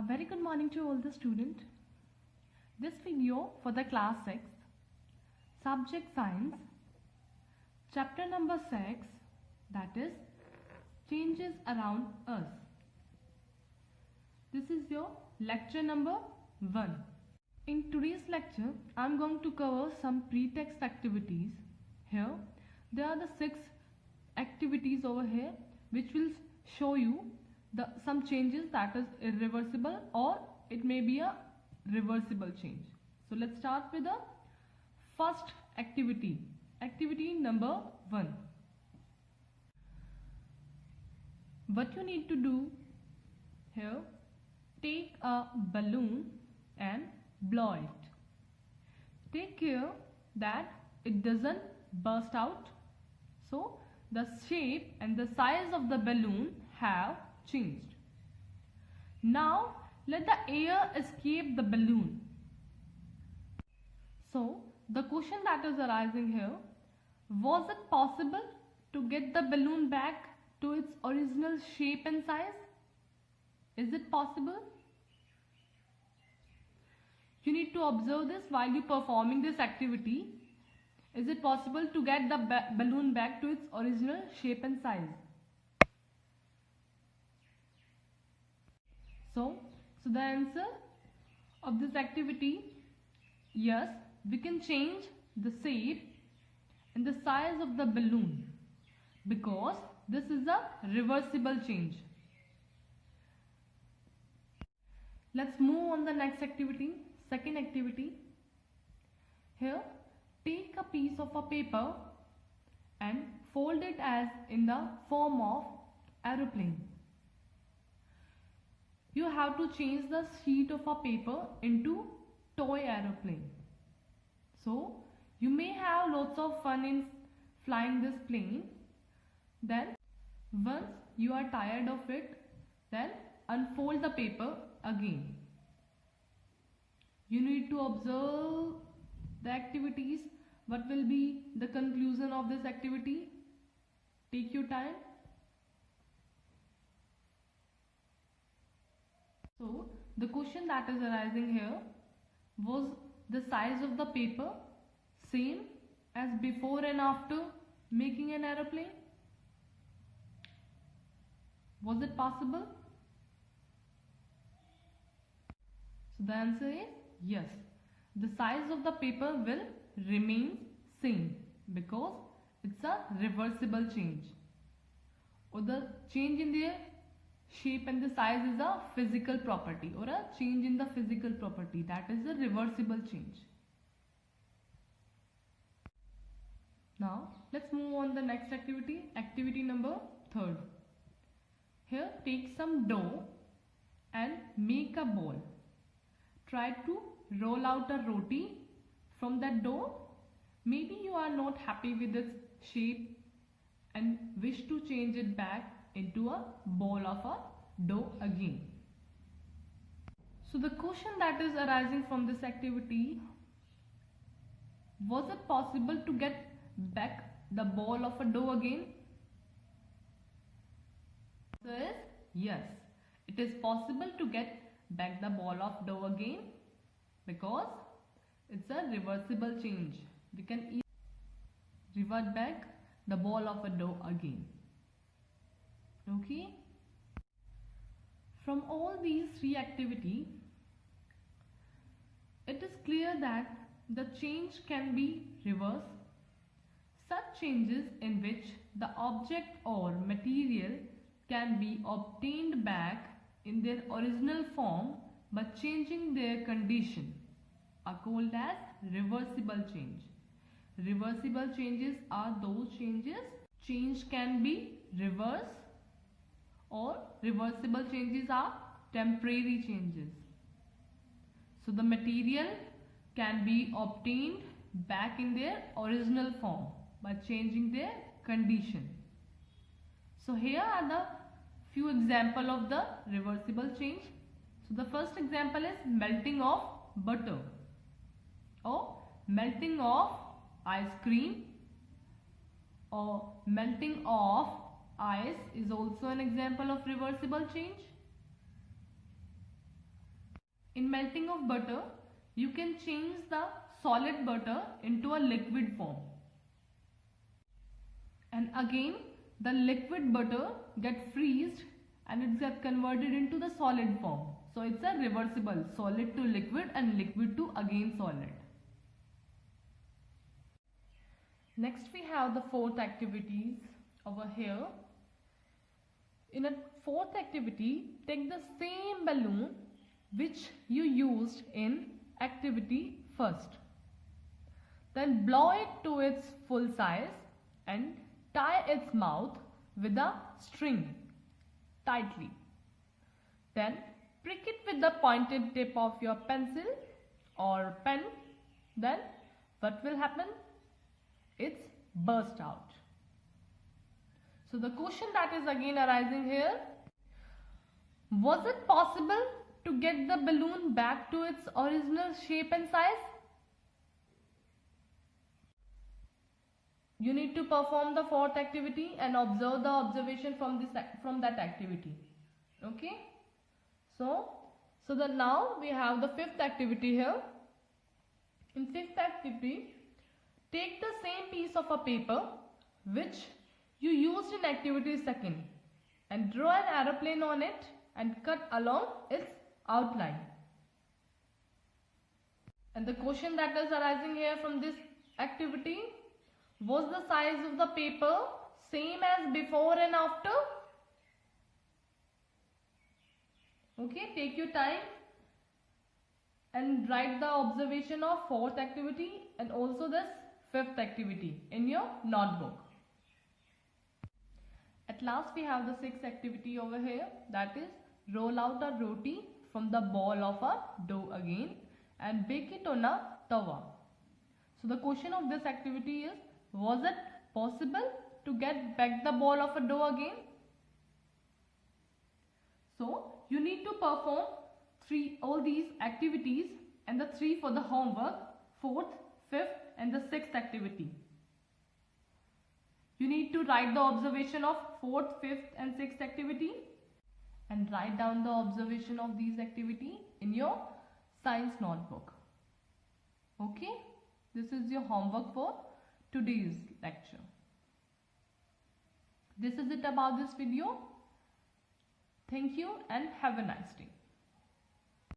A very good morning to all the students. This video for the class 6, subject science, chapter number 6, that is changes around us. This is your lecture number 1. In today's lecture, I am going to cover some pretext activities. Here, there are the 6 activities over here which will show you some changes that is irreversible or it may be a reversible change. So let's start with the first activity. Activity number 1. What you need to do here, take a balloon and blow it. Take care that it doesn't burst out. So the shape and the size of the balloon have changed. Now let the air escape the balloon. So the question that is arising here, was it possible to get the balloon back to its original shape and size? Is it possible? You need to observe this while you performing this activity. Is it possible to get the balloon back to its original shape and size? So the answer of this activity, yes, we can change the shape and the size of the balloon because this is a reversible change. Let's move on the next activity, second activity. Here, take a piece of a paper and fold it as in the form of aeroplane. You have to change the sheet of a paper into toy aeroplane. So you may have lots of fun in flying this plane. Then once you are tired of it, then unfold the paper again. You need to observe the activities. What will be the conclusion of this activity? Take your time. So the question that is arising here, was the size of the paper same as before and after making an aeroplane? Was it possible? So the answer is yes. The size of the paper will remain same because it's a reversible change. Or the change in the shape and the size is a physical property or a change in the physical property, that is a reversible change. Now let's move on the next activity, activity number 3. Here take some dough and make a ball. Try to roll out a roti from that dough. Maybe you are not happy with its shape and wish to change it back into a ball of a dough again. So the question that is arising from this activity, was it possible to get back the ball of a dough again? The answer is yes. It is possible to get back the ball of dough again because it's a reversible change. We can easily revert back the ball of a dough again. Okay. From all these 3 activities, it is clear that the change can be reversed. Such changes in which the object or material can be obtained back in their original form by changing their condition are called as reversible change. Reversible changes are those change can be reversed, or reversible changes are temporary changes. So the material can be obtained back in their original form by changing their condition. So here are the few examples of the reversible change. So the first example is melting of butter or melting of ice cream or melting of ice is also an example of reversible change. In melting of butter, you can change the solid butter into a liquid form. And again, the liquid butter gets freezed and it gets converted into the solid form. So it's a reversible, solid to liquid and liquid to again solid. Next we have the fourth activities over here. In a fourth activity, take the same balloon which you used in activity first. Then blow it to its full size and tie its mouth with a string tightly. Then prick it with the pointed tip of your pencil or pen. Then what will happen? It's burst out. So the question that is again arising here, was it possible to get the balloon back to its original shape and size? You need to perform the fourth activity and observe the observation from that activity. Okay. So now we have the fifth activity here. In fifth activity, take the same piece of a paper which you used in activity second and draw an aeroplane on it and cut along its outline. And the question that is arising here from this activity, was the size of the paper same as before and after? Okay, take your time and write the observation of fourth activity and also this fifth activity in your notebook. At last we have the sixth activity over here, that is roll out a roti from the ball of a dough again and bake it on a tawa. So the question of this activity is, was it possible to get back the ball of a dough again? So you need to perform all these activities and the 3 for the homework, 4th, 5th and the 6th activity. You need to write the observation of 4th, 5th and 6th activity and write down the observation of these activity in your science notebook. Okay, this is your homework for today's lecture. This is it about this video. Thank you and have a nice day.